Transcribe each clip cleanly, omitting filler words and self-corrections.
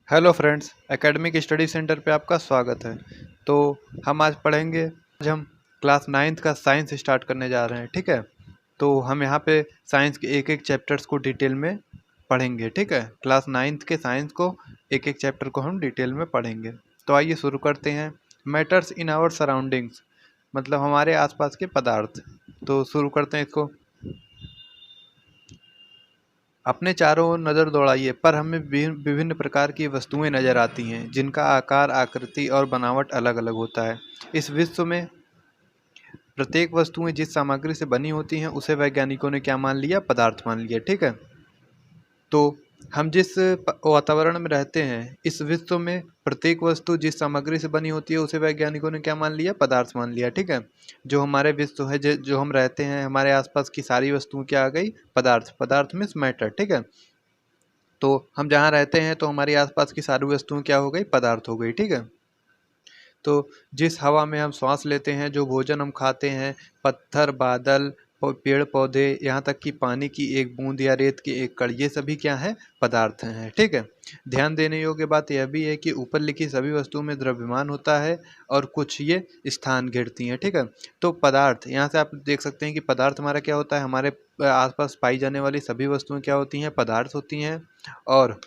Hello friends, academic study centre पे आपका स्वागत है। तो हम आज पढ़ेंगे। आज हम क्लास नाइन्थ का साइंस स्टार्ट करने जा रहे हैं, ठीक है। तो हम यहाँ पे साइंस के एक एक चैप्टर्स को डिटेल में पढ़ेंगे, ठीक है। क्लास नाइन्थ के साइंस को एक एक चैप्टर को हम डिटेल में पढ़ेंगे। तो आइए शुरू करते हैं। मैटर्स इन आवर सराउंडिंग्स, मतलब हमारे आसपास के पदार्थ। तो शुरू करते हैं इसको। अपने चारों ओर नज़र दौड़ाइए, पर हमें विभिन्न प्रकार की वस्तुएं नजर आती हैं जिनका आकार, आकृति और बनावट अलग अलग होता है। इस विश्व में प्रत्येक वस्तुएं जिस सामग्री से बनी होती हैं उसे वैज्ञानिकों ने क्या मान लिया? पदार्थ मान लिया, ठीक है। तो हम जिस वातावरण में रहते हैं, इस विश्व में प्रत्येक वस्तु जिस सामग्री से बनी होती है उसे वैज्ञानिकों ने क्या मान लिया? पदार्थ मान लिया, ठीक है। जो हमारे विश्व है, जो हम रहते हैं, हमारे आसपास की सारी वस्तुएं क्या आ गई? पदार्थ। पदार्थ मीन्स मैटर, ठीक है। तो हम जहाँ रहते हैं तो हमारी आसपास की सारी वस्तुएं क्या हो गई? पदार्थ हो गई, ठीक है। तो जिस हवा में हम सांस लेते हैं, जो भोजन हम खाते हैं, पत्थर, बादल, पेड़ पौधे, यहाँ तक कि पानी की एक बूंद या रेत की एक कण, ये सभी क्या है? पदार्थ हैं, ठीक है। ध्यान देने योग्य बात यह भी है कि ऊपर लिखी सभी वस्तुओं में द्रव्यमान होता है और कुछ ये स्थान घेरती हैं, ठीक है। तो पदार्थ, यहाँ से आप देख सकते हैं कि पदार्थ हमारा क्या होता है? हमारे आसपास पाई जाने वाली सभी वस्तुएं क्या होती हैं? पदार्थ होती हैं। और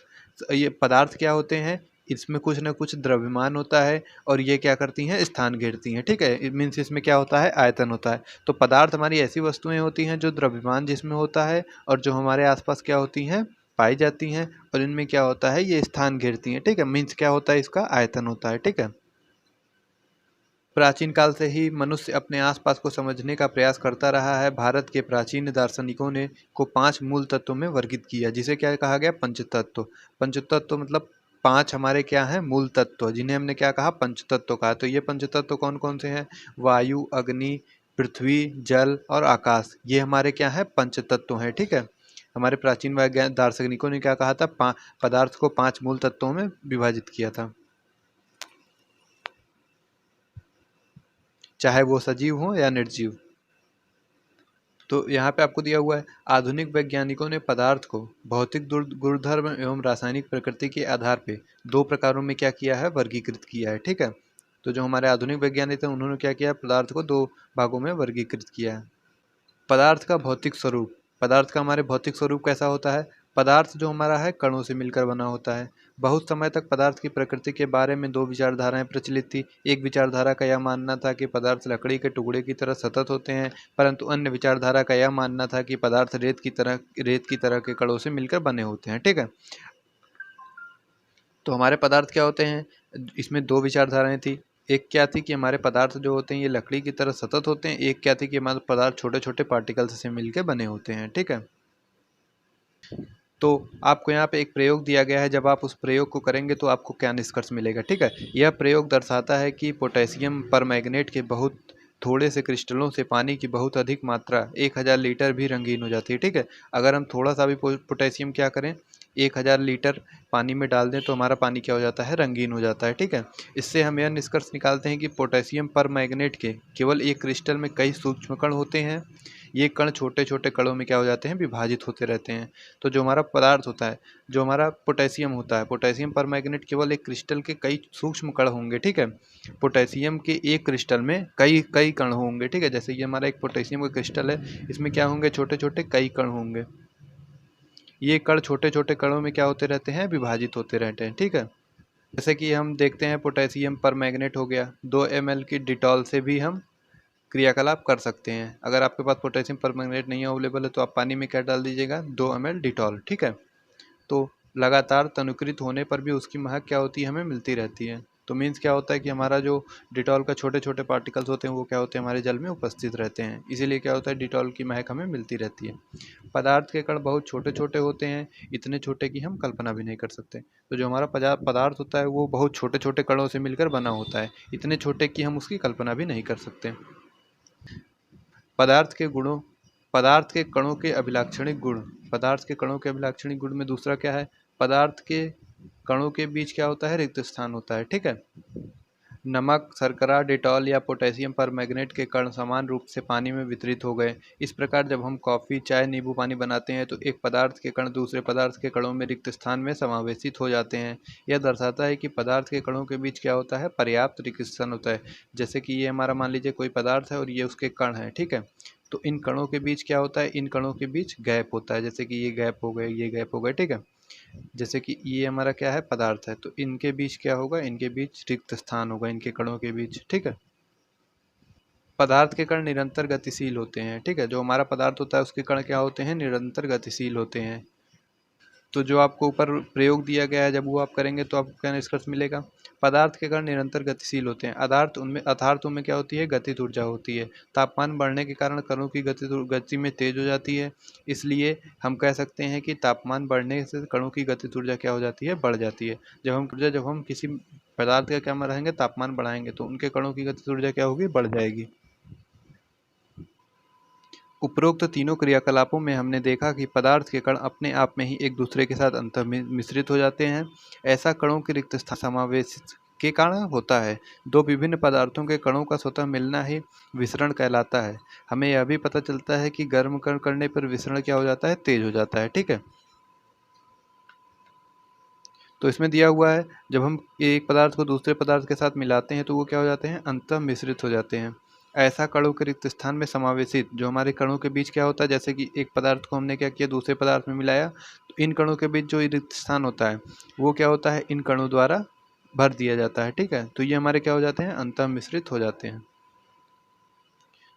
ये पदार्थ क्या होते हैं? इसमें कुछ ना कुछ द्रव्यमान होता है और ये क्या करती हैं? स्थान घेरती हैं, ठीक है। मीन्स इसमें क्या होता है? आयतन होता है। तो पदार्थ हमारी ऐसी वस्तुएं होती हैं जो द्रव्यमान जिसमें होता है और जो हमारे आसपास क्या होती हैं? पाई जाती हैं, और इनमें क्या होता है? ये स्थान घेरती हैं, ठीक है। मीन्स क्या होता है? इसका आयतन होता है, ठीक है। प्राचीन काल से ही मनुष्य अपने आसपास को समझने का प्रयास करता रहा है। भारत के प्राचीन दार्शनिकों ने को 5 मूल तत्वों में वर्गीकृत किया, जिसे क्या कहा गया? पंचतत्व। पंचतत्व मतलब 5 हमारे क्या हैं? मूल तत्व, जिन्हें हमने क्या कहा? पंचतत्व कहा। तो ये पंचतत्व कौन कौन से हैं? वायु, अग्नि, पृथ्वी, जल और आकाश, ये हमारे क्या है? पंचतत्व हैं, ठीक है। हमारे प्राचीन वैज्ञानिक दार्शनिकों ने क्या कहा था? पदार्थ को 5 मूल तत्वों में विभाजित किया था, चाहे वो सजीव हो या निर्जीव। तो यहाँ पे आपको दिया हुआ है, आधुनिक वैज्ञानिकों ने पदार्थ को भौतिक गुणधर्म एवं रासायनिक प्रकृति के आधार पे 2 प्रकारों में क्या किया है? वर्गीकृत किया है, ठीक है। तो जो हमारे आधुनिक वैज्ञानिक थे उन्होंने क्या किया? पदार्थ को 2 भागों में वर्गीकृत किया है। पदार्थ का भौतिक स्वरूप। पदार्थ का हमारे भौतिक स्वरूप कैसा होता है? पदार्थ जो हमारा है कणों से मिलकर बना होता है। बहुत समय तक पदार्थ की प्रकृति के बारे में 2 विचारधाराएं प्रचलित थी। एक विचारधारा का यह मानना था कि पदार्थ लकड़ी के टुकड़े की तरह सतत होते हैं, परंतु अन्य विचारधारा का यह मानना था कि पदार्थ रेत की तरह के कणों से मिलकर बने होते हैं, ठीक है। तो हमारे पदार्थ क्या होते हैं? इसमें 2 विचारधाराएं थी। एक क्या थी कि हमारे पदार्थ जो होते हैं ये लकड़ी की तरह सतत होते हैं। एक क्या थी कि हमारे पदार्थ छोटे छोटे पार्टिकल्स से मिलकर बने होते हैं, ठीक है। तो आपको यहाँ पे एक प्रयोग दिया गया है, जब आप उस प्रयोग को करेंगे तो आपको क्या निष्कर्ष मिलेगा, ठीक है। यह प्रयोग दर्शाता है कि पोटेशियम परमैंगनेट के बहुत थोड़े से क्रिस्टलों से पानी की बहुत अधिक मात्रा 1000 लीटर भी रंगीन हो जाती है, ठीक है। अगर हम थोड़ा सा भी पोटेशियम क्या करें? 1000 लीटर पानी में डाल दें तो हमारा पानी क्या हो जाता है? रंगीन हो जाता है, ठीक है। इससे हम यह निष्कर्ष निकालते हैं कि पोटेशियम परमैंगनेट के केवल एक क्रिस्टल में कई सूक्ष्म कण होते हैं। ये कण छोटे छोटे कणों में क्या हो जाते हैं? विभाजित होते रहते हैं। तो जो हमारा पदार्थ होता है, जो हमारा पोटेशियम होता है, पोटेशियम परमैंगनेट केवल एक क्रिस्टल के कई सूक्ष्म कण होंगे, ठीक है। पोटेशियम के एक क्रिस्टल में कई कई कण होंगे, ठीक है। जैसे ये हमारा एक पोटेशियम का क्रिस्टल है, इसमें क्या होंगे? छोटे छोटे कई कण होंगे। ये कण छोटे छोटे कणों में क्या होते रहते हैं? विभाजित होते रहते हैं, ठीक है। जैसे कि हम देखते हैं पोटेशियम परमैंगनेट हो गया, 2 ml की डिटॉल से भी हम क्रियाकलाप कर सकते हैं। अगर आपके पास पोटेशियम परमैंगनेट नहीं अवेलेबल है तो आप पानी में क्या डाल दीजिएगा? 2 ml डिटॉल, ठीक है। तो लगातार तनुकृत होने पर भी उसकी महक क्या होती है? हमें मिलती रहती है। तो मीन्स क्या होता है कि हमारा जो डिटॉल का छोटे छोटे पार्टिकल्स होते हैं वो क्या होते हैं? हमारे जल में उपस्थित रहते हैं, इसीलिए क्या होता है? डिटॉल की महक हमें मिलती रहती है। पदार्थ के कण बहुत छोटे छोटे होते हैं, इतने छोटे कि हम कल्पना भी नहीं कर सकते। तो जो हमारा पदार्थ होता है वो बहुत छोटे छोटे कणों से मिलकर बना होता है, इतने छोटे कि हम उसकी कल्पना भी नहीं कर सकते। पदार्थ के गुणों पदार्थ के कणों के अभिलाक्षणिक गुण। पदार्थ के कणों के अभिलाक्षणिक गुण में दूसरा क्या है? पदार्थ के कणों के बीच क्या होता है? रिक्त स्थान होता है, ठीक है। नमक, शर्करा, डेटॉल या पोटेशियम परमैंगनेट के कण समान रूप से पानी में वितरित हो गए। इस प्रकार जब हम कॉफ़ी, चाय, नींबू पानी बनाते हैं तो एक पदार्थ के कण दूसरे पदार्थ के कणों में रिक्त स्थान में समावेशित हो जाते हैं। यह दर्शाता है कि पदार्थ के कणों के बीच क्या होता है, पर्याप्त रिक्त स्थान होता है। जैसे कि ये हमारा मान लीजिए कोई पदार्थ है और ये उसके कण है, ठीक है। तो इन कणों के बीच क्या होता है, इन कणों के बीच गैप होता है। जैसे कि ये गैप हो गए, ये गैप हो गए, ठीक है। जैसे कि ये हमारा क्या है, पदार्थ है, तो इनके बीच क्या होगा, इनके बीच रिक्त स्थान होगा, इनके कणों के बीच, ठीक है। पदार्थ के कण निरंतर गतिशील होते हैं, ठीक है। जो हमारा पदार्थ होता है उसके कण क्या होते हैं, निरंतर गतिशील होते हैं। तो जो आपको ऊपर प्रयोग दिया गया है, जब वो आप करेंगे तो आपको क्या निष्कर्ष मिलेगा, पदार्थ के कण निरंतर गतिशील होते हैं। अर्थात उनमें क्या होती है, गतिज ऊर्जा होती है। तापमान बढ़ने के कारण कणों की गति में तेज हो जाती है। इसलिए हम कह सकते हैं कि तापमान बढ़ने से कणों की गतिज ऊर्जा क्या हो जाती है, बढ़ जाती है। जब हम किसी पदार्थ का क्या में रहेंगे, तापमान बढ़ाएंगे तो उनके कणों की गतिज ऊर्जा क्या होगी, बढ़ जाएगी। उपरोक्त तीनों क्रियाकलापों में हमने देखा कि पदार्थ के कण अपने आप में ही एक दूसरे के साथ अंतर्मिश्रित हो जाते हैं। ऐसा कणों के रिक्त स्थान समावेश के कारण होता है। दो विभिन्न पदार्थों के कणों का स्वतः मिलना ही विसरण कहलाता है। हमें यह भी पता चलता है कि गर्म कण करने पर विसरण क्या हो जाता है, तेज हो जाता है, ठीक है। तो इसमें दिया हुआ है, जब हम एक पदार्थ को दूसरे पदार्थ के साथ मिलाते हैं तो वो क्या हो जाते हैं, अंतः मिश्रित हो जाते हैं। ऐसा कणों के रिक्त स्थान में समावेशित, जो हमारे कणों के बीच क्या होता है, जैसे कि एक पदार्थ को हमने क्या किया, दूसरे पदार्थ में मिलाया, तो इन कणों के बीच जो रिक्त स्थान होता है वो क्या होता है, इन कणों द्वारा भर दिया जाता है, ठीक है। तो ये हमारे क्या हो जाते हैं, अंतः मिश्रित हो जाते हैं।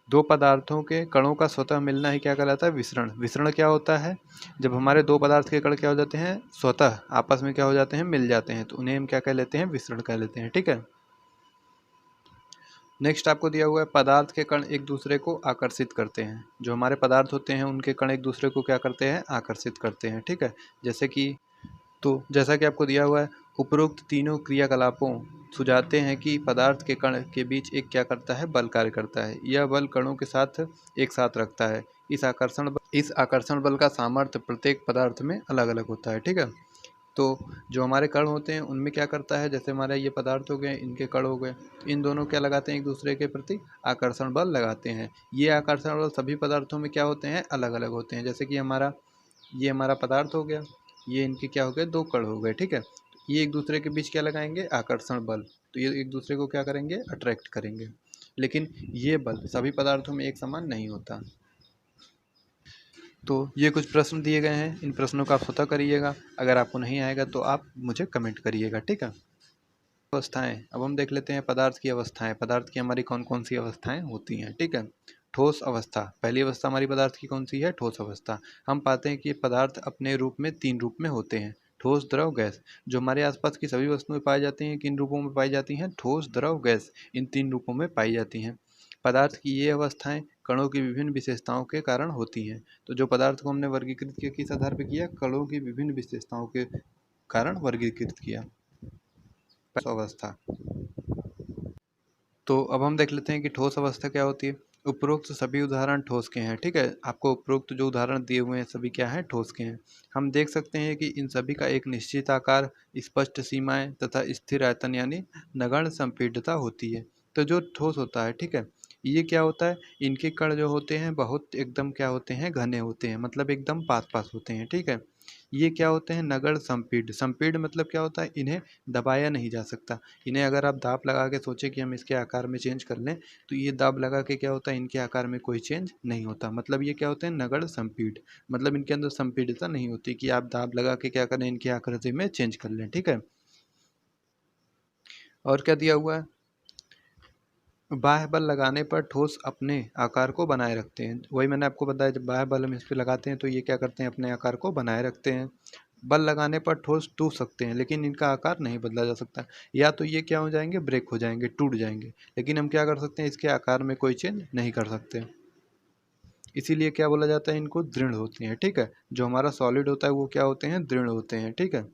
दो पदार्थों के कणों का स्वतः मिलना ही क्या कहलाता है, विसरण। विसरण क्या होता है, जब हमारे दो पदार्थ के कण क्या हो जाते हैं, स्वतः आपस में क्या हो जाते हैं, मिल जाते हैं, तो उन्हें हम क्या कह लेते हैं, विसरण कह लेते हैं, ठीक है। नेक्स्ट आपको दिया हुआ है, पदार्थ के कण एक दूसरे को आकर्षित करते हैं। जो हमारे पदार्थ होते हैं उनके कण एक दूसरे को क्या करते हैं, आकर्षित करते हैं, ठीक है। जैसा कि आपको दिया हुआ है, उपरोक्त तीनों क्रियाकलापों सुझाते हैं कि पदार्थ के कण के बीच एक क्या करता है, बल कार्य करता है। यह बल कणों के साथ एक साथ रखता है। इस आकर्षण बल का सामर्थ्य प्रत्येक पदार्थ में अलग अलग होता है, ठीक है। तो जो हमारे कण होते हैं उनमें क्या करता है, जैसे हमारे ये पदार्थ हो गए, इनके कण हो गए, इन दोनों क्या लगाते हैं, एक दूसरे के प्रति आकर्षण बल लगाते हैं। ये आकर्षण बल सभी पदार्थों में क्या होते हैं, अलग अलग होते हैं। जैसे कि ये हमारा पदार्थ हो गया, ये इनके क्या हो गए, दो कण हो गए, ठीक है। ये एक दूसरे के बीच क्या लगाएंगे, आकर्षण बल, तो ये एक दूसरे को क्या करेंगे, अट्रैक्ट करेंगे। लेकिन ये बल सभी पदार्थों में एक समान नहीं होता। तो ये कुछ प्रश्न दिए गए हैं, इन प्रश्नों का आप स्वतः करिएगा। अगर आपको नहीं आएगा तो आप मुझे कमेंट करिएगा, ठीक है। अवस्थाएं, अब हम देख लेते हैं पदार्थ की अवस्थाएं। पदार्थ की हमारी कौन कौन सी अवस्थाएं होती हैं, ठीक है। ठोस अवस्था, पहली अवस्था हमारी पदार्थ की कौन सी है, ठोस अवस्था। हम पाते हैं कि पदार्थ अपने रूप में तीन रूप में होते हैं, ठोस, द्रव, गैस। जो हमारे आसपास की सभी वस्तुएं पाई जाती हैं, किन रूपों में पाई जाती हैं, ठोस, द्रव, गैस, इन तीन रूपों में पाई जाती हैं। पदार्थ की ये अवस्थाएं कणों की विभिन्न विशेषताओं के कारण होती हैं। तो जो पदार्थ को हमने वर्गीकृत किया, किस आधार पर किया, कणों की विभिन्न विशेषताओं के कारण वर्गीकृत किया। अवस्था, तो अब हम देख लेते हैं कि ठोस अवस्था क्या होती है। उपरोक्त सभी उदाहरण ठोस के हैं, ठीक है। आपको उपरोक्त जो उदाहरण दिए हुए हैं सभी क्या हैं, ठोस के हैं। हम देख सकते हैं कि इन सभी का एक निश्चित आकार, स्पष्ट सीमाएं तथा स्थिर आयतन यानी नगण्य संपीड्यता होती है। तो जो ठोस होता है, ठीक है, ये क्या होता है, इनके कण जो होते हैं बहुत एकदम क्या होते हैं, घने होते हैं, मतलब एकदम पास पास होते हैं, ठीक है। ये क्या होते हैं, नगण्य संपीड्य। संपीड्य मतलब क्या होता है, इन्हें दबाया नहीं जा सकता। इन्हें अगर आप दाब लगा के सोचें कि हम इसके आकार में चेंज कर लें, तो ये दाब लगा के क्या होता है, इनके आकार में कोई चेंज नहीं होता। मतलब ये क्या होते हैं, नगण्य संपीड्य, मतलब इनके अंदर संपीड्यता नहीं होती कि आप दाब लगा के क्या करें, इनकी आकृति में चेंज कर लें, ठीक है। और क्या दिया हुआ है, बाह्य बल लगाने पर ठोस अपने आकार को बनाए रखते हैं। वही मैंने आपको बताया, जब बाह्य बल हम इस पर लगाते हैं तो ये क्या करते हैं, अपने आकार को बनाए रखते हैं। बल लगाने पर ठोस टूट सकते हैं लेकिन इनका आकार नहीं बदला जा सकता। या तो ये क्या हो जाएंगे, ब्रेक हो जाएंगे, टूट जाएंगे, लेकिन हम क्या कर सकते हैं, इसके आकार में कोई चेंज नहीं कर सकते। इसीलिए क्या बोला जाता है, इनको दृढ़ होते हैं, ठीक है। जो हमारा सॉलिड होता है वो क्या होते हैं, दृढ़ होते हैं, ठीक है।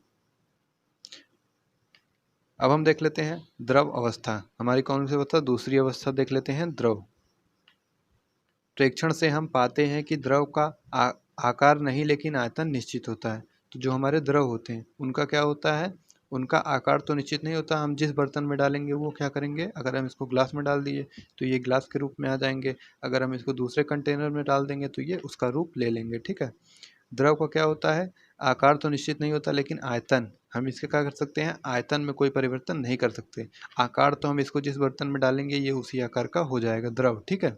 अब हम देख लेते हैं द्रव अवस्था, हमारी कौन सी अवस्था, दूसरी अवस्था देख लेते हैं, द्रव। प्रेक्षण से हम पाते हैं कि द्रव का आकार नहीं लेकिन आयतन निश्चित होता है। तो जो हमारे द्रव होते हैं उनका क्या होता है, उनका आकार तो निश्चित नहीं होता, हम जिस बर्तन में डालेंगे वो क्या करेंगे, अगर हम इसको ग्लास में डाल दिए तो ये ग्लास के रूप में आ जाएंगे, अगर हम इसको दूसरे कंटेनर में डाल देंगे तो ये उसका रूप ले लेंगे, ठीक है। द्रव का क्या होता है, आकार तो निश्चित नहीं होता लेकिन आयतन हम इसके क्या कर सकते हैं, आयतन में कोई परिवर्तन नहीं कर सकते। आकार तो हम इसको जिस बर्तन में डालेंगे ये उसी आकार का हो जाएगा द्रव, ठीक है।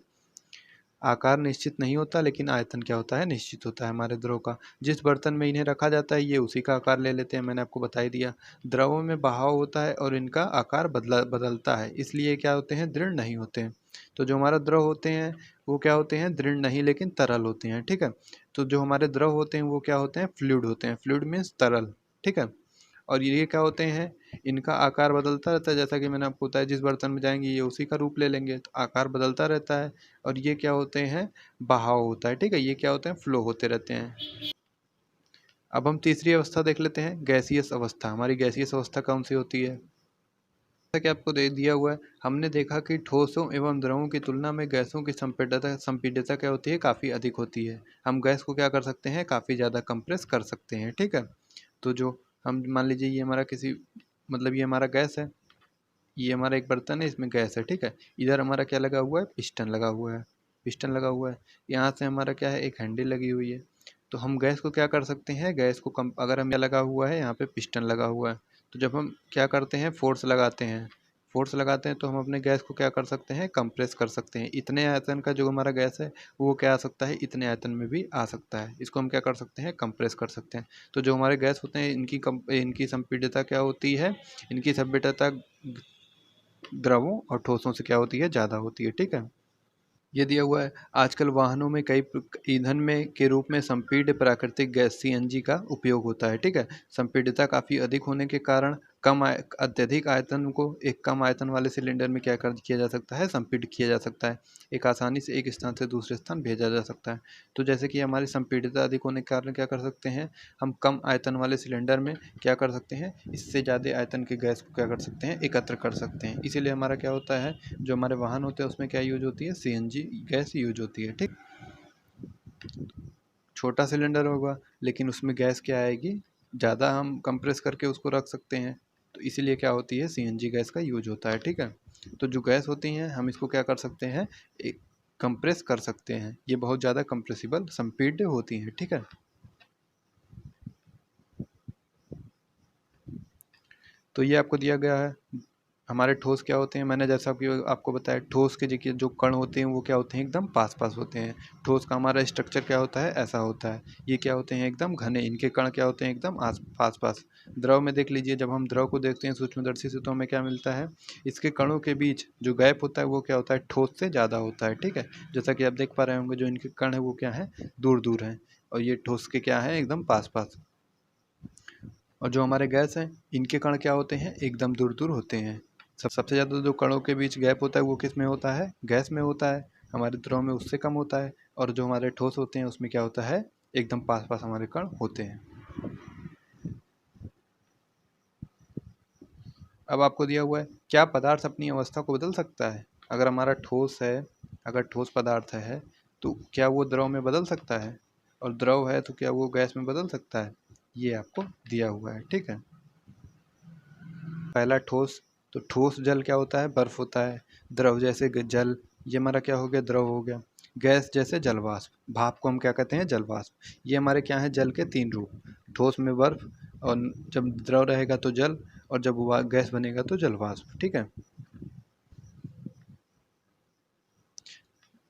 आकार निश्चित नहीं होता लेकिन आयतन क्या होता है, निश्चित होता है हमारे द्रव का। जिस बर्तन में इन्हें रखा जाता है ये उसी का आकार ले लेते हैं, मैंने आपको बता ही दिया। द्रवों में बहाव होता है और इनका आकार बदलता है, इसलिए क्या होते हैं, दृढ़ नहीं होते हैं। तो जो हमारा द्रव होते हैं वो क्या होते हैं, दृढ़ नहीं लेकिन तरल होते हैं, ठीक है। तो जो हमारे द्रव होते हैं वो क्या होते हैं, फ्लूइड होते हैं, फ्लूइड मीन्स तरल, ठीक है। और ये क्या होते हैं, इनका आकार बदलता रहता है, जैसा कि मैंने आपको बताया जिस बर्तन में जाएंगे ये उसी का रूप ले लेंगे, तो आकार बदलता रहता है। और ये क्या होते हैं, बहाव होता है, ठीक है। ये क्या होते हैं, फ्लो होते रहते हैं। अब हम तीसरी अवस्था देख लेते हैं, गैसियस अवस्था। हमारी गैसियस अवस्था कौन सी होती है, जैसा कि आपको दे दिया हुआ है, हमने देखा कि ठोसों एवं द्रवों की तुलना में गैसों की संपीड्यता क्या होती है, काफ़ी अधिक होती है। हम गैस को क्या कर सकते हैं, काफ़ी ज़्यादा कंप्रेस कर सकते हैं, ठीक है। तो जो हम मान लीजिए ये हमारा किसी मतलब ये हमारा गैस है, ये हमारा एक बर्तन है, इसमें गैस है, ठीक है। इधर हमारा क्या लगा हुआ है, पिस्टन लगा हुआ है, पिस्टन लगा हुआ है। यहाँ से हमारा क्या है, एक हैंडल लगी हुई है। तो हम गैस को क्या कर सकते हैं, गैस को कम अगर हम यहाँ लगा हुआ है, यहाँ पे पिस्टन लगा हुआ है, तो जब हम क्या करते हैं, फोर्स लगाते हैं, फोर्स लगाते हैं तो हम अपने गैस को क्या कर सकते हैं, कंप्रेस कर सकते हैं। इतने आयतन का जो हमारा गैस है वो क्या आ सकता है, इतने आयतन में भी आ सकता है, इसको हम क्या कर सकते हैं, कंप्रेस कर सकते हैं। तो जो हमारे गैस होते हैं इनकी संपीड्यता क्या होती है, इनकी संपीड्यता द्रवों और ठोसों से क्या होती है, ज़्यादा होती है, ठीक है। ये दिया हुआ है, आजकल वाहनों में कई ईंधन में के रूप में संपीड्य प्राकृतिक गैस सीएनजी का उपयोग होता है, ठीक है। संपीड्यता काफ़ी अधिक होने के कारण अत्यधिक आयतन को एक कम आयतन वाले सिलेंडर में क्या कर किया जा सकता है, संपीड्य किया जा सकता है, एक आसानी से एक स्थान से दूसरे स्थान भेजा जा सकता है। तो जैसे कि हमारी संपीड्यता अधिक होने के कारण क्या कर सकते हैं, हम कम आयतन वाले सिलेंडर में क्या कर सकते हैं, इससे ज़्यादा आयतन के गैस को क्या कर सकते हैं, एकत्र कर सकते हैं। इसीलिए हमारा क्या होता है, जो हमारे वाहन होते हैं उसमें क्या यूज होती है, सीएनजी गैस यूज होती है, ठीक। छोटा सिलेंडर होगा लेकिन उसमें गैस क्या आएगी, ज़्यादा हम कंप्रेस करके उसको रख सकते हैं, तो इसीलिए क्या होती है, सीएनजी गैस का यूज होता है, ठीक है। तो जो गैस होती हैं हम इसको क्या कर सकते हैं, एक कंप्रेस कर सकते हैं, ये बहुत ज़्यादा कंप्रेसिबल संपीड्य होती हैं, ठीक है। तो ये आपको दिया गया है, हमारे ठोस क्या होते हैं, मैंने जैसा कि आपको बताया, ठोस के देखिए जो कण होते हैं वो क्या होते हैं, एकदम पास पास होते हैं। ठोस का हमारा स्ट्रक्चर क्या होता है, ऐसा होता है। ये क्या होते हैं, एकदम घने, इनके कण क्या होते हैं, एकदम आस पास पास। द्रव में देख लीजिए, जब हम द्रव को देखते हैं सूक्ष्मदर्शी से तो हमें क्या मिलता है, इसके कणों के बीच जो गैप होता है वो क्या होता है, ठोस से ज़्यादा होता है, ठीक है। जैसा कि आप देख पा रहे होंगे जो इनके कण है वो क्या है, दूर दूर हैं, और ये ठोस के क्या है, एकदम पास पास। और जो हमारे गैस हैं इनके कण क्या होते हैं, एकदम दूर दूर होते हैं। सबसे ज़्यादा जो कणों के बीच गैप होता है वो किस में होता है, गैस में होता है। हमारे द्रव में उससे कम होता है, और जो हमारे ठोस होते हैं उसमें क्या होता है, एकदम पास पास हमारे कण होते हैं। अब आपको दिया हुआ है, क्या पदार्थ अपनी अवस्था को बदल सकता है। अगर हमारा ठोस है, अगर ठोस पदार्थ है तो क्या वो द्रव में बदल सकता है, और द्रव है तो क्या वो गैस में बदल सकता है, ये आपको दिया हुआ है, ठीक है। पहला ठोस, तो ठोस जल क्या होता है, बर्फ होता है। द्रव जैसे जल, ये हमारा क्या हो गया, द्रव हो गया। गैस जैसे जलवाष्प, भाप को हम क्या कहते हैं, जलवाष्प। ये हमारे क्या है, जल के तीन रूप, ठोस में बर्फ, और जब द्रव रहेगा तो जल, और जब गैस बनेगा तो जलवाष्प, ठीक है।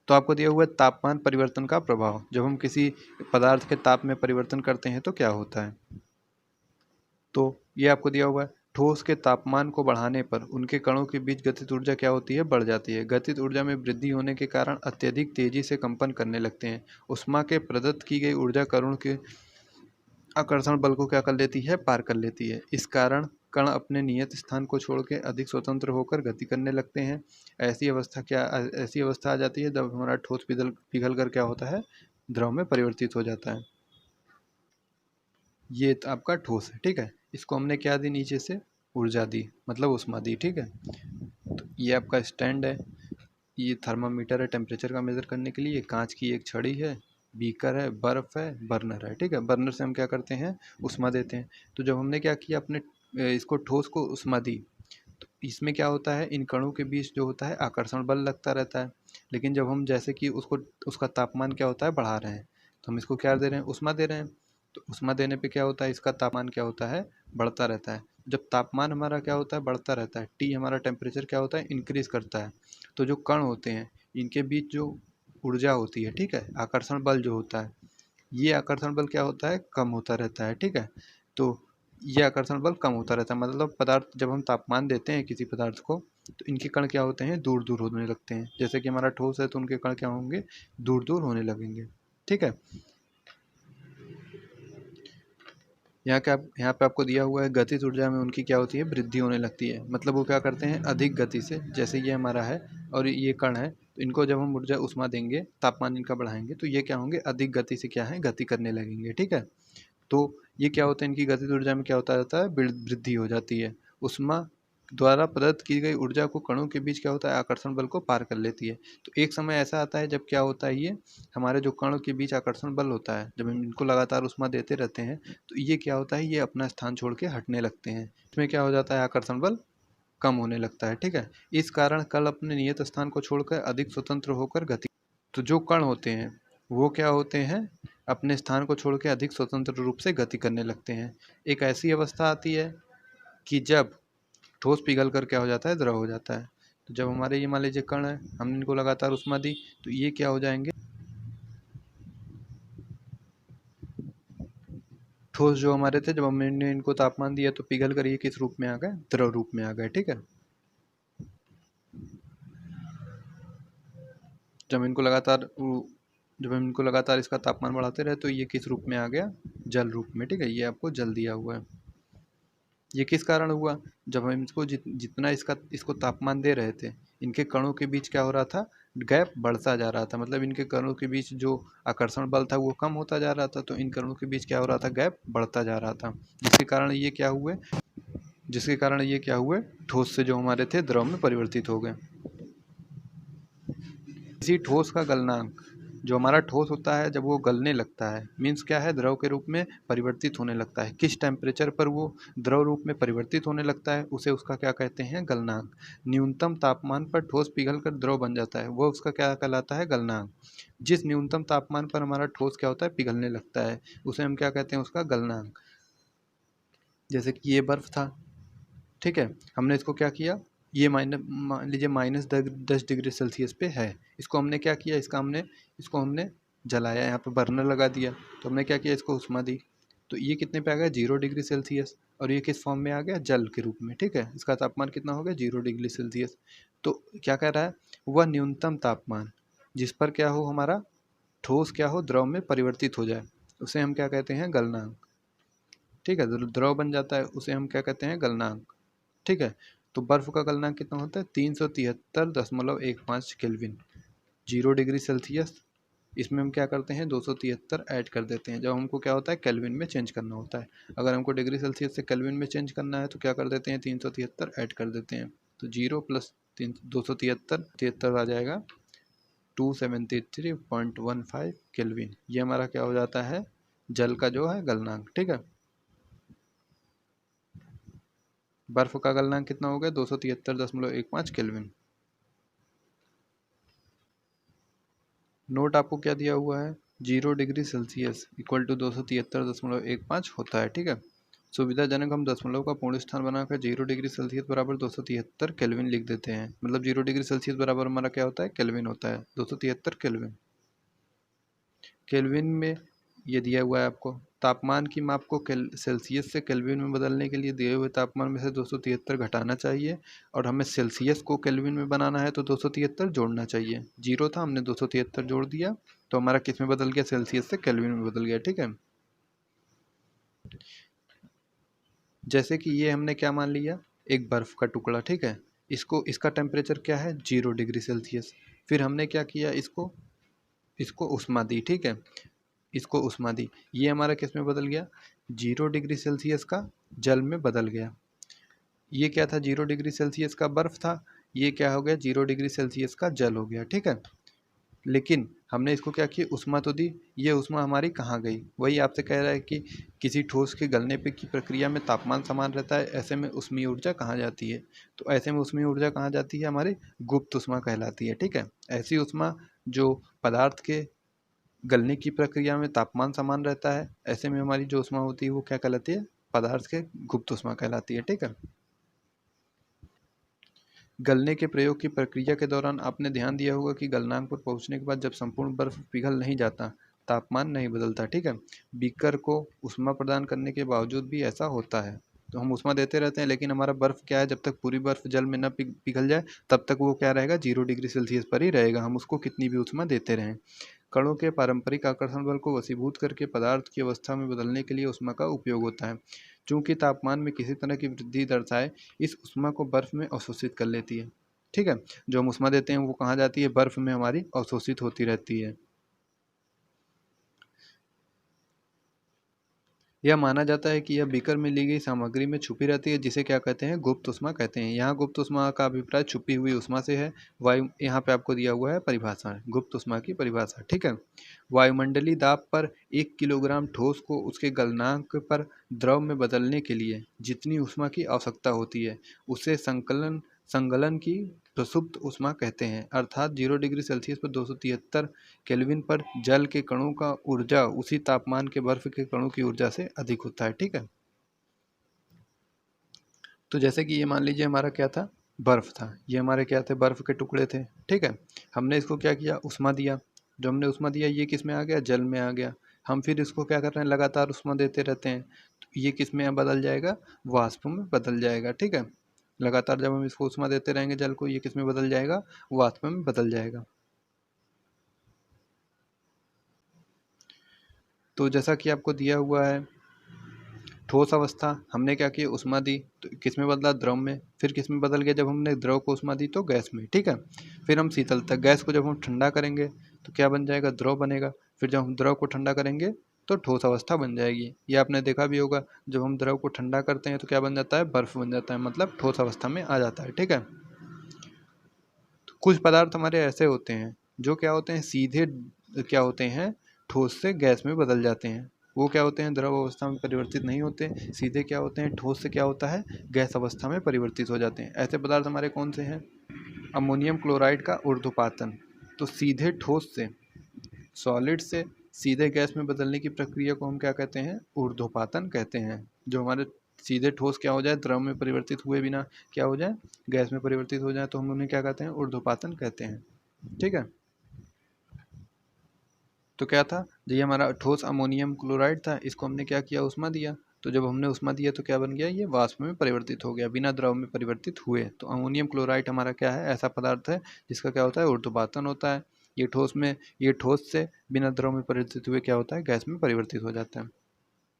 तो आपको दिया हुआ है तापमान परिवर्तन का प्रभाव, जब हम किसी पदार्थ के ताप में परिवर्तन करते हैं तो क्या होता है। तो ये आपको दिया हुआ है, ठोस के तापमान को बढ़ाने पर उनके कणों के बीच गतिज ऊर्जा क्या होती है, बढ़ जाती है। गतिज ऊर्जा में वृद्धि होने के कारण अत्यधिक तेजी से कंपन करने लगते हैं। उष्मा के प्रदत्त की गई ऊर्जा कणों के आकर्षण बल को क्या कर लेती है, पार कर लेती है। इस कारण कण अपने नियत स्थान को छोड़ के अधिक स्वतंत्र होकर गति करने लगते हैं। ऐसी अवस्था आ जाती है जब हमारा ठोस पिघल कर क्या होता है, द्रव में परिवर्तित हो जाता है। ये तो आपका ठोस है, ठीक है। इसको हमने क्या दी, नीचे से ऊर्जा दी, मतलब उष्मा दी, ठीक है। तो ये आपका स्टैंड है, ये थर्मामीटर है टेम्परेचर का मेज़र करने के लिए, कांच की एक छड़ी है, बीकर है, बर्फ़ है, बर्नर है, ठीक है। बर्नर से हम क्या करते हैं, उष्मा देते हैं। तो जब हमने क्या किया, अपने इसको ठोस को उष्मा दी, तो इसमें क्या होता है, इन कणों के बीच जो होता है आकर्षण बल लगता रहता है। लेकिन जब हम जैसे कि उसको उसका तापमान क्या होता है बढ़ा रहे हैं, तो हम इसको क्या दे रहे हैं, उष्मा दे रहे हैं। तो उष्मा देने पे क्या होता है, इसका तापमान क्या होता है, बढ़ता रहता है। जब तापमान हमारा क्या होता है, बढ़ता रहता है, टी हमारा टेम्परेचर क्या होता है, इंक्रीज करता है, तो जो कण होते हैं इनके बीच जो ऊर्जा होती है, ठीक है, आकर्षण बल जो होता है, ये आकर्षण बल क्या होता है, कम होता रहता है, ठीक है। तो ये आकर्षण बल कम होता रहता है, मतलब पदार्थ जब हम तापमान देते हैं किसी पदार्थ को, तो इनके कण क्या होते हैं, दूर दूर होने लगते हैं। जैसे कि हमारा ठोस है तो उनके कण क्या होंगे, दूर दूर होने लगेंगे, ठीक है। यहाँ पे आपको दिया हुआ है गतिज ऊर्जा में उनकी क्या होती है, वृद्धि होने लगती है। मतलब वो क्या करते हैं, अधिक गति से, जैसे ये हमारा है और ये कण है, तो इनको जब हम ऊर्जा उष्मा देंगे, तापमान इनका बढ़ाएंगे, तो ये क्या होंगे, अधिक गति से क्या है, गति करने लगेंगे, ठीक है। तो ये क्या होता है, इनकी गतिज ऊर्जा में क्या होता रहता है, वृद्धि हो जाती है। उष्मा द्वारा प्रदत्त की गई ऊर्जा को कणों के बीच क्या होता है, आकर्षण बल को पार कर लेती है। तो एक समय ऐसा आता है जब क्या होता है, ये हमारे जो कणों के बीच आकर्षण बल होता है, जब हम इनको लगातार उष्मा देते रहते हैं, तो ये क्या होता है, ये अपना स्थान छोड़ के हटने लगते हैं। इसमें क्या हो जाता है, आकर्षण बल कम होने लगता है, ठीक है। इस कारण कण अपने नियत स्थान को छोड़कर अधिक स्वतंत्र होकर गति, तो जो कण होते हैं वो क्या होते हैं, अपने स्थान को छोड़ के अधिक स्वतंत्र रूप से गति करने लगते हैं। एक ऐसी अवस्था आती है कि जब ठोस पिघल कर क्या हो जाता है, द्रव हो जाता है। तो जब हमारे ये मान लीजिए कण है, हमने इनको लगातार उष्मा दी, तो ये क्या हो जाएंगे, ठोस जो हमारे थे, जब हमने इनको तापमान दिया तो पिघल कर ये किस रूप में आ गए, द्रव रूप में आ गए, ठीक है। जब इनको लगातार जब हम इनको लगातार इसका तापमान बढ़ाते रहे, तो ये किस रूप में आ गया, जल रूप में, ठीक है। ये आपको जल दिया हुआ है। ये किस कारण हुआ, जब हम इसको जितना इसको तापमान दे रहे थे, इनके कणों के बीच क्या हो रहा था, गैप बढ़ता जा रहा था। मतलब इनके कणों के बीच जो आकर्षण बल था वो कम होता जा रहा था, तो इन कणों के बीच क्या हो रहा था, गैप बढ़ता जा रहा था, जिसके कारण ये क्या हुए, ठोस से जो हमारे थे द्रव में परिवर्तित हो गए। इसी ठोस का गलनांक, जो हमारा ठोस होता है जब वो गलने लगता है, मीन्स क्या है, द्रव के रूप में परिवर्तित होने लगता है, किस टेम्परेचर पर वो द्रव रूप में परिवर्तित होने लगता है, उसे उसका क्या कहते हैं, गलनांक। न्यूनतम तापमान पर ठोस पिघलकर द्रव बन जाता है, वो उसका क्या कहलाता है, गलनांक। जिस न्यूनतम तापमान पर हमारा ठोस क्या होता है, पिघलने लगता है, उसे हम क्या कहते हैं, उसका गलनांक। जैसे कि ये बर्फ था, ठीक है, हमने इसको क्या किया, ये मान लीजिए -10 डिग्री सेल्सियस पे है, इसको हमने क्या किया, इसको हमने जलाया, यहाँ पे बर्नर लगा दिया, तो हमने क्या किया, इसको उष्मा दी, तो ये कितने पे आ गया, 0 डिग्री सेल्सियस, और ये किस फॉर्म में आ गया, जल के रूप में, ठीक है। इसका तापमान कितना हो गया, 0 डिग्री सेल्सियस। तो क्या कह रहा है, वह न्यूनतम तापमान जिस पर क्या हो, हमारा ठोस क्या हो, द्रव में परिवर्तित हो जाए, उसे हम क्या कहते हैं, गलनांक, ठीक है। द्रव बन जाता है, उसे हम क्या कहते हैं, गलनांक, ठीक है। तो बर्फ का गलनांक कितना होता है, 373.15 केल्विन, 0 डिग्री सेल्सियस। इसमें हम क्या करते हैं, 273 ऐड कर देते हैं, जब हमको क्या होता है, केल्विन में चेंज करना होता है। अगर हमको डिग्री सेल्सियस से केल्विन में चेंज करना है तो क्या कर देते हैं, 373 ऐड कर देते हैं, तो 0 + 273 आ जाएगा 273.15 केल्विन। ये हमारा क्या हो जाता है, जल का जो है गलनांक, ठीक है। बर्फ का गलनांक कितना हो गया, 273.15 केल्विन। नोट आपको क्या दिया हुआ है, 0 डिग्री सेल्सियस इक्वल टू 273.15 होता है, ठीक है। सुविधाजनक हम दशमलव का पूर्ण स्थान बनाकर 0 डिग्री सेल्सियस बराबर 273 केल्विन लिख देते हैं। मतलब 0 डिग्री सेल्सियस बराबर हमारा क्या होता है, केल्विन होता है, 273 केल्विन। केल्विन में ये दिया हुआ है आपको, तापमान की माप को सेल्सियस से केल्विन में बदलने के लिए दिए हुए तापमान में से 273 घटाना चाहिए, और हमें सेल्सियस को केल्विन में बनाना है तो 273 जोड़ना चाहिए। 0 था, हमने 273 जोड़ दिया, तो हमारा किस में बदल गया, सेल्सियस से केल्विन में बदल गया, ठीक है। जैसे कि ये हमने क्या मान लिया, एक बर्फ का टुकड़ा, ठीक है। इसका टेम्परेचर क्या है, 0 डिग्री सेल्सियस। फिर हमने क्या किया, इसको इसको उष्मा दी, ठीक है, इसको उष्मा दी, ये हमारा किस में बदल गया, 0 डिग्री सेल्सियस का जल में बदल गया। ये क्या था, 0 डिग्री सेल्सियस का बर्फ था, ये क्या हो गया, 0 डिग्री सेल्सियस का जल हो गया, ठीक है। लेकिन हमने इसको क्या किया, ऊष्मा तो दी, ये ऊष्मा हमारी कहाँ गई? वही आपसे कह रहा है कि किसी ठोस के गलने पे की प्रक्रिया में तापमान समान रहता है, ऐसे में ऊष्मीय ऊर्जा कहाँ जाती है? तो ऐसे में ऊष्मीय ऊर्जा कहाँ जाती है? हमारी गुप्त ऊष्मा कहलाती है। ठीक है, ऐसी ऊष्मा जो पदार्थ के गलने की प्रक्रिया में तापमान समान रहता है, ऐसे में हमारी जो ऊष्मा होती है वो क्या कहलाती है? पदार्थ के गुप्त ऊष्मा कहलाती है। ठीक है, गलने के प्रयोग की प्रक्रिया के दौरान आपने ध्यान दिया होगा कि गलनांक पर पहुंचने के बाद जब संपूर्ण बर्फ पिघल नहीं जाता, तापमान नहीं बदलता। ठीक है, बीकर को ऊष्मा प्रदान करने के बावजूद भी ऐसा होता है। तो हम ऊष्मा देते रहते हैं, लेकिन हमारा बर्फ क्या है, जब तक पूरी बर्फ जल में न पिघल जाए तब तक वो क्या रहेगा, 0 डिग्री सेल्सियस पर ही रहेगा, हम उसको कितनी भी ऊष्मा देते रहें। कणों के पारंपरिक आकर्षण बल को वशीभूत करके पदार्थ की अवस्था में बदलने के लिए ऊष्मा का उपयोग होता है। चूंकि तापमान में किसी तरह की वृद्धि दर्शाए, इस ऊष्मा को बर्फ में अवशोषित कर लेती है। ठीक है, जो हम ऊष्मा देते हैं वो कहाँ जाती है? बर्फ में हमारी अवशोषित होती रहती है। यह माना जाता है कि यह बीकर में ली गई सामग्री में छुपी रहती है, जिसे क्या कहते हैं? गुप्त ऊष्मा कहते हैं। यहाँ गुप्त ऊष्मा का अभिप्राय छुपी हुई ऊष्मा से है। वायु, यहाँ पे आपको दिया हुआ है परिभाषा, गुप्त ऊष्मा की परिभाषा। ठीक है, वायुमंडलीय दाब पर 1 किलोग्राम ठोस को उसके गलनांक पर द्रव में बदलने के लिए जितनी ऊष्मा की आवश्यकता होती है, उसे संगलन की प्रसुप्त ऊष्मा कहते हैं। अर्थात 0 डिग्री सेल्सियस पर 273 केल्विन पर जल के कणों का ऊर्जा उसी तापमान के बर्फ के कणों की ऊर्जा से अधिक होता है। ठीक है, तो जैसे कि ये मान लीजिए हमारा क्या था, बर्फ था, ये हमारे क्या थे, बर्फ के टुकड़े थे। ठीक है, हमने इसको क्या किया, उष्मा दिया। जो हमने उष्मा दिया ये किस में आ गया, जल में आ गया। हम फिर इसको क्या कर रहे हैं, लगातार उष्मा देते रहते हैं, तो ये किस में बदल जाएगा, वाष्प में बदल जाएगा। ठीक है, लगातार जब हम इसको उष्मा देते रहेंगे जल को, ये किस में बदल जाएगा, वाष्प में बदल जाएगा। तो जैसा कि आपको दिया हुआ है, ठोस अवस्था हमने क्या किया, उष्मा दी, तो किस में बदला, द्रव में। फिर किस में बदल गया, जब हमने द्रव को उष्मा दी तो गैस में। ठीक है, फिर हम शीतलता, गैस को जब हम ठंडा करेंगे तो क्या बन जाएगा, द्रव बनेगा। फिर जब हम द्रव को ठंडा करेंगे तो ठोस अवस्था बन जाएगी। ये आपने देखा भी होगा, जब हम द्रव को ठंडा करते हैं तो क्या बन जाता है, बर्फ बन जाता है, मतलब ठोस अवस्था में आ जाता है। ठीक है, तो कुछ पदार्थ हमारे ऐसे होते हैं जो क्या होते हैं, सीधे क्या होते हैं, ठोस से गैस में बदल जाते हैं। वो क्या होते हैं, द्रव अवस्था में परिवर्तित नहीं होते, सीधे क्या होते हैं, ठोस से क्या होता है, गैस अवस्था में परिवर्तित हो जाते हैं। ऐसे पदार्थ हमारे कौन से हैं, अमोनियम क्लोराइड का ऊर्ध्वपातन। तो सीधे ठोस से, सॉलिड से सीधे गैस में बदलने की प्रक्रिया को हम क्या कहते हैं, ऊर्ध्वपातन कहते हैं। जो हमारे सीधे ठोस क्या हो जाए, द्रव में परिवर्तित हुए बिना क्या हो जाए, गैस में परिवर्तित हो जाए, तो हम उन्हें क्या कहते हैं, ऊर्ध्वपातन कहते हैं। ठीक है, तो क्या था, ये हमारा ठोस अमोनियम क्लोराइड था, इसको हमने क्या किया, उष्मा दिया। तो जब हमने उष्मा दिया तो क्या बन गया, ये वाष्प में परिवर्तित हो गया बिना द्रव में परिवर्तित हुए। तो अमोनियम क्लोराइड हमारा क्या है, ऐसा पदार्थ है जिसका क्या होता है, ऊर्ध्वपातन होता है। ये ठोस से बिना द्रव में परिवर्तित हुए क्या होता है, गैस में परिवर्तित हो जाता है।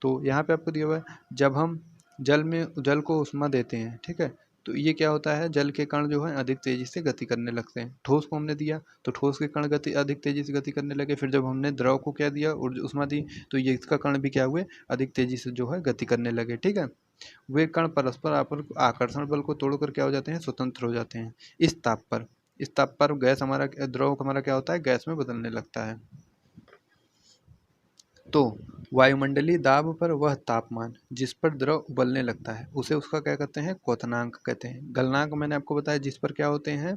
तो यहाँ पे आपको दिया हुआ है, जब हम जल को उष्मा देते हैं, ठीक है, तो ये क्या होता है, जल के कण जो है अधिक तेजी से गति करने लगते हैं। ठोस को हमने दिया तो ठोस के कण अधिक तेजी से गति करने लगे। फिर जब हमने द्रव को क्या दिया, उष्मा दी, तो ये इसका कण भी क्या हुए, अधिक तेजी से जो है गति करने लगे। ठीक है, वे कण परस्पर आकर्षण बल को तोड़कर क्या हो जाते हैं, स्वतंत्र हो जाते हैं। इस ताप पर गैस हमारा, द्रव हमारा क्या होता है, गैस में बदलने लगता है। तो वायुमंडलीय दाब पर वह तापमान जिस पर द्रव उबलने लगता है, उसे उसका क्या कहते हैं, क्वथनांक कहते हैं। गलनांक मैंने आपको बताया, जिस पर क्या होते हैं,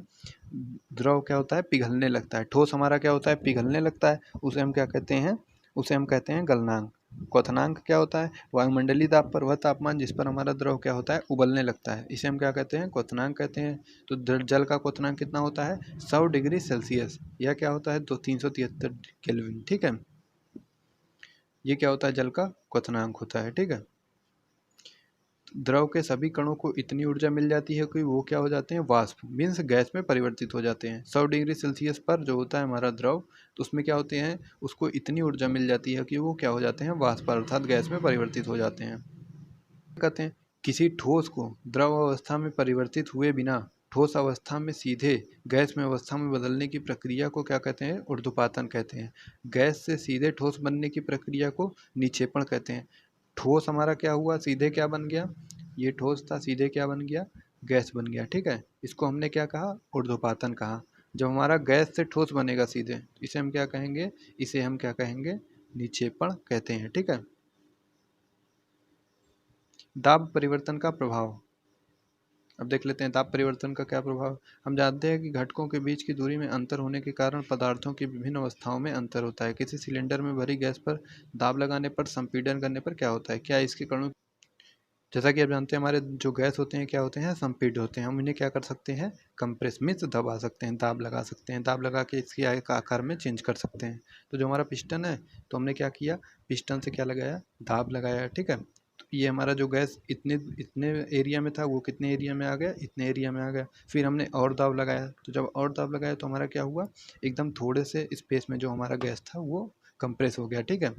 द्रव क्या होता है, पिघलने लगता है। ठोस हमारा क्या होता है, पिघलने लगता है, उसे हम क्या कहते हैं, उसे हम कहते हैं गलनांक। क्वथनांक क्या होता है, वायुमंडलीय दाब पर वह तापमान जिस पर हमारा द्रव क्या होता है, उबलने लगता है, इसे हम क्या कहते हैं, क्वथनांक कहते हैं। तो जल का क्वथनांक कितना होता है, 100 डिग्री सेल्सियस। यह क्या होता है, 373 केल्विन। ठीक है, ये क्या होता है, जल का क्वथनांक होता है। ठीक है, द्रव के सभी कणों को इतनी ऊर्जा मिल जाती है कि वो क्या हो जाते हैं, वाष्प मीन्स गैस में परिवर्तित हो जाते हैं। 100 डिग्री सेल्सियस पर जो होता है हमारा द्रव, तो उसमें क्या होते हैं, उसको इतनी ऊर्जा मिल जाती है कि वो क्या हो जाते हैं, वाष्प अर्थात गैस में परिवर्तित हो जाते हैं। कहते हैं, किसी ठोस को द्रव अवस्था में परिवर्तित हुए बिना ठोस अवस्था में सीधे गैस में अवस्था में बदलने की प्रक्रिया को क्या कहते हैं, ऊर्ध्वपातन कहते हैं। गैस से सीधे ठोस बनने की प्रक्रिया को निक्षेपण कहते हैं। ठोस हमारा क्या हुआ, सीधे क्या बन गया, ये ठोस था, सीधे क्या बन गया, गैस बन गया। ठीक है, इसको हमने क्या कहा, ऊर्ध्वपातन कहा। जब हमारा गैस से ठोस बनेगा सीधे, इसे हम क्या कहेंगे, इसे हम क्या कहेंगे, निक्षेपण कहते हैं। ठीक है। दाब परिवर्तन का प्रभाव, अब देख लेते हैं दाब परिवर्तन का क्या प्रभाव। हम जानते हैं कि घटकों के बीच की दूरी में अंतर होने के कारण पदार्थों की विभिन्न अवस्थाओं में अंतर होता है। किसी सिलेंडर में भरी गैस पर दाब लगाने पर, संपीड़न करने पर क्या होता है, क्या इसके कणों, जैसा कि आप जानते हैं हमारे जो गैस होते हैं क्या होते हैं, संपीड्य होते हैं। हम इन्हें क्या कर सकते हैं, कंप्रेस मीन्स दबा सकते हैं, दाब लगा सकते हैं, दाब लगा के इसकी आकार में चेंज कर सकते हैं। तो जो हमारा पिस्टन है, तो हमने क्या किया, पिस्टन से क्या लगाया, दाब लगाया। ठीक है। तो ये हमारा जो गैस इतने इतने एरिया में था, वो कितने एरिया में आ गया, इतने एरिया में आ गया। फिर हमने और दाब लगाया, तो जब और दाब लगाया तो हमारा क्या हुआ, एकदम थोड़े से स्पेस में जो हमारा गैस था वो कंप्रेस हो गया। ठीक है।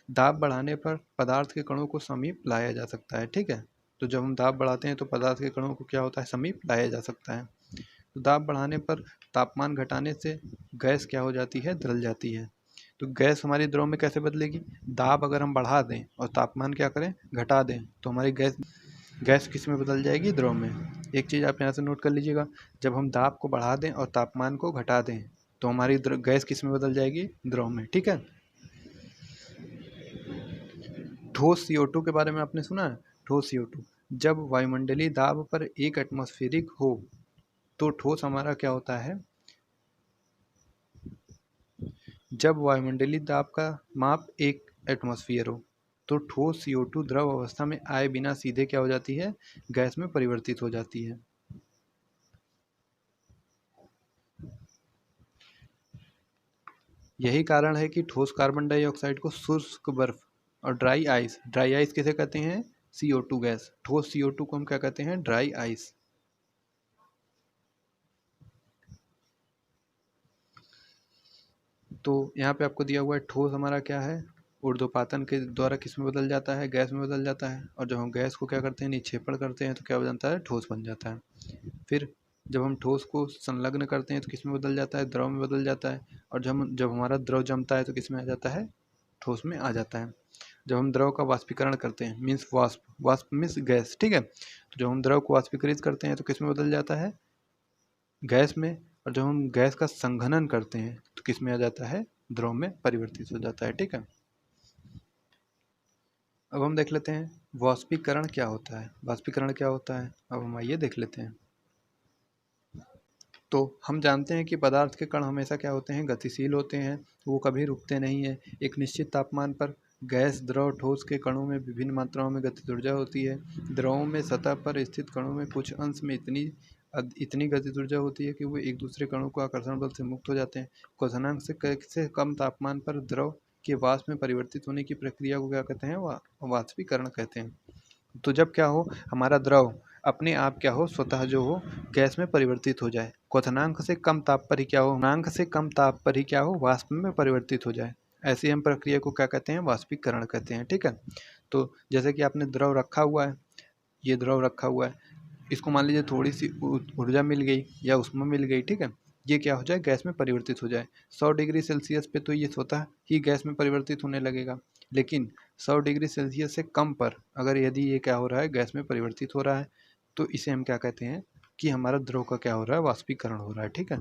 दाब बढ़ाने पर पदार्थ के कणों को समीप लाया जा सकता है। ठीक है। तो जब हम दाब बढ़ाते हैं तो पदार्थ के कणों को क्या होता है, समीप लाया जा सकता है। तो दाब बढ़ाने पर तापमान घटाने से गैस क्या हो जाती है, द्रल जाती है। तो गैस हमारी द्रव में कैसे बदलेगी, दाब अगर हम बढ़ा दें और तापमान क्या करें, घटा दें, तो हमारी गैस गैस किस में बदल जाएगी, द्रव में। एक चीज़ आप यहाँ से नोट कर लीजिएगा, जब हम दाब को बढ़ा दें और तापमान को घटा दें तो हमारी गैस किस में बदल जाएगी, द्रव में। ठीक है। ठोस CO2 के बारे में आपने सुना है, ठोस CO2 जब वायुमंडलीय दाब पर 1 एटमॉस्फेरिक हो तो ठोस हमारा क्या होता है, जब वायुमंडलीय दाब का माप 1 एटमॉस्फेयर हो तो ठोस CO2 द्रव अवस्था में आए बिना सीधे क्या हो जाती है, गैस में परिवर्तित हो जाती है। यही कारण है कि ठोस कार्बन डाइऑक्साइड को शुष्क बर्फ और ड्राई आइस किसे कहते हैं, CO2 गैस। ठोस CO2 को हम क्या कहते हैं, ड्राई आइस। तो यहाँ पे आपको दिया हुआ है ठोस हमारा क्या है, ऊर्ध्वपातन के द्वारा किस में बदल जाता है, गैस में बदल जाता है। और जब हम गैस को क्या करते हैं, निक्षेपण करते हैं तो क्या बनता है, ठोस बन जाता है। फिर जब हम ठोस को संलग्न करते हैं तो किस में बदल जाता है, द्रव में बदल जाता है। और जब हमारा द्रव जमता है तो किस में आ जाता है, ठोस में आ जाता है। जब हम द्रव का वाष्पीकरण करते हैं, मीन्स वाष्प मीन्स गैस। ठीक है। तो जब हम द्रव को वाष्पीकृत करते हैं तो किस में बदल जाता है, गैस में। और जब हम गैस का संघनन करते हैं तो किस में आ जाता है, द्रव में परिवर्तित हो जाता है। ठीक है। अब हम देख लेते हैं वाष्पीकरण क्या होता है, वाष्पीकरण क्या होता है, अब हम आइए देख लेते हैं। तो हम जानते हैं कि पदार्थ के कण हमेशा क्या होते हैं, गतिशील होते हैं, वो कभी रुकते नहीं है। एक निश्चित तापमान पर गैस, द्रव, ठोस के कणों में विभिन्न मात्राओं में गतिज ऊर्जा होती है। द्रवों में सतह पर स्थित कणों में कुछ अंश में इतनी गतिज ऊर्जा होती है कि वो एक दूसरे कणों को आकर्षण बल से मुक्त हो जाते हैं। क्वथनांक से कम तापमान पर द्रव के वाष्प में परिवर्तित होने की प्रक्रिया को क्या कहते हैं, वाष्पीकरण कहते हैं। तो जब क्या हो, हमारा द्रव अपने आप क्या हो, स्वतः जो हो गैस में परिवर्तित हो जाए, क्वथनांक से कम ताप पर ही क्या हो, क्वथनांक से कम ताप पर ही क्या हो, वाष्प में परिवर्तित हो जाए, ऐसी हम प्रक्रिया को क्या कहते हैं, वाष्पीकरण कहते हैं। ठीक है। तो जैसे कि आपने द्रव रखा हुआ है, ये द्रव रखा हुआ है, इसको मान लीजिए थोड़ी सी ऊर्जा मिल गई या ऊष्मा मिल गई। ठीक है। ये क्या हो जाए, गैस में परिवर्तित हो जाए। 100 डिग्री सेल्सियस पे तो ये स्वतः ही गैस में परिवर्तित होने लगेगा, लेकिन 100 डिग्री सेल्सियस से कम पर अगर यदि ये क्या हो रहा है, गैस में परिवर्तित हो रहा है, तो इसे हम क्या कहते हैं कि हमारा द्रव का क्या हो रहा है, वाष्पीकरण हो रहा है। ठीक है।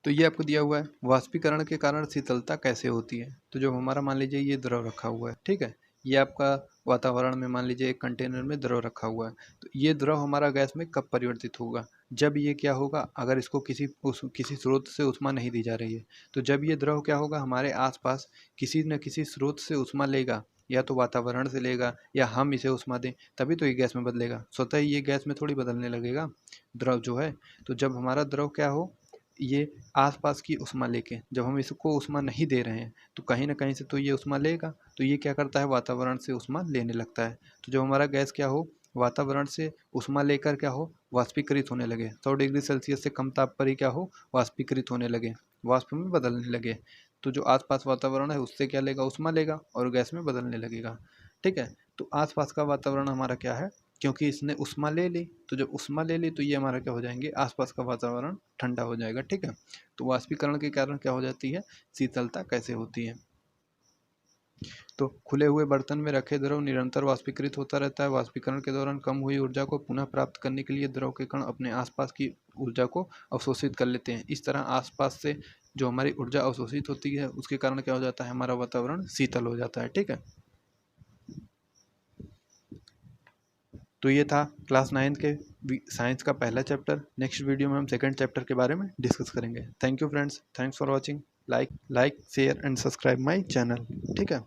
तो ये आपको दिया हुआ है वाष्पीकरण के कारण शीतलता कैसे होती है। तो जो हमारा मान लीजिए ये द्रव रखा हुआ है, ठीक है, ये आपका वातावरण में मान लीजिए एक कंटेनर में द्रव रखा हुआ है, तो ये द्रव हमारा गैस में कब परिवर्तित होगा, जब ये क्या होगा, अगर इसको किसी स्रोत से ऊष्मा नहीं दी जा रही है, तो जब ये द्रव क्या होगा, हमारे आसपास किसी न किसी स्रोत से ऊष्मा लेगा, या तो वातावरण से लेगा या हम इसे ऊष्मा दें, तभी तो ये गैस में बदलेगा। स्वतः ही ये गैस में थोड़ी बदलने लगेगा द्रव जो है। तो जब हमारा द्रव क्या हो, ये आसपास की ऊष्मा लेके, जब हम इसको ऊष्मा नहीं दे रहे हैं तो कहीं ना कहीं से तो ये ऊष्मा लेगा, तो ये क्या करता है, वातावरण से ऊष्मा लेने लगता है। तो जो हमारा गैस क्या हो, वातावरण से ऊष्मा लेकर क्या हो, वाष्पीकृत होने लगे, 100 डिग्री सेल्सियस से कम ताप पर ही क्या हो, वाष्पीकृत होने लगे, वाष्प में बदलने लगे। तो जो आसपास वातावरण है उससे क्या लेगा, ऊष्मा लेगा और गैस में बदलने लगेगा। ठीक है। तो आसपास का वातावरण हमारा क्या है, क्योंकि इसने ऊष्मा ले ली, तो जब ऊष्मा ले ली तो ये हमारा क्या हो जाएंगे, आसपास का वातावरण ठंडा हो जाएगा। ठीक है। तो वाष्पीकरण के कारण क्या हो जाती है, शीतलता कैसे होती है। तो खुले हुए बर्तन में रखे द्रव निरंतर वाष्पीकृत होता रहता है। वाष्पीकरण के दौरान कम हुई ऊर्जा को पुनः प्राप्त करने के लिए द्रव के कण अपने आसपास की ऊर्जा को अवशोषित कर लेते हैं। इस तरह आसपास से जो हमारी ऊर्जा अवशोषित होती है उसके कारण क्या हो जाता है, हमारा वातावरण शीतल हो जाता है। ठीक है, तो ये था क्लास 9 के साइंस का पहला चैप्टर। नेक्स्ट वीडियो में हम सेकंड चैप्टर के बारे में डिस्कस करेंगे। Thank you friends, thanks for watching. Like share and subscribe my channel. ठीक है।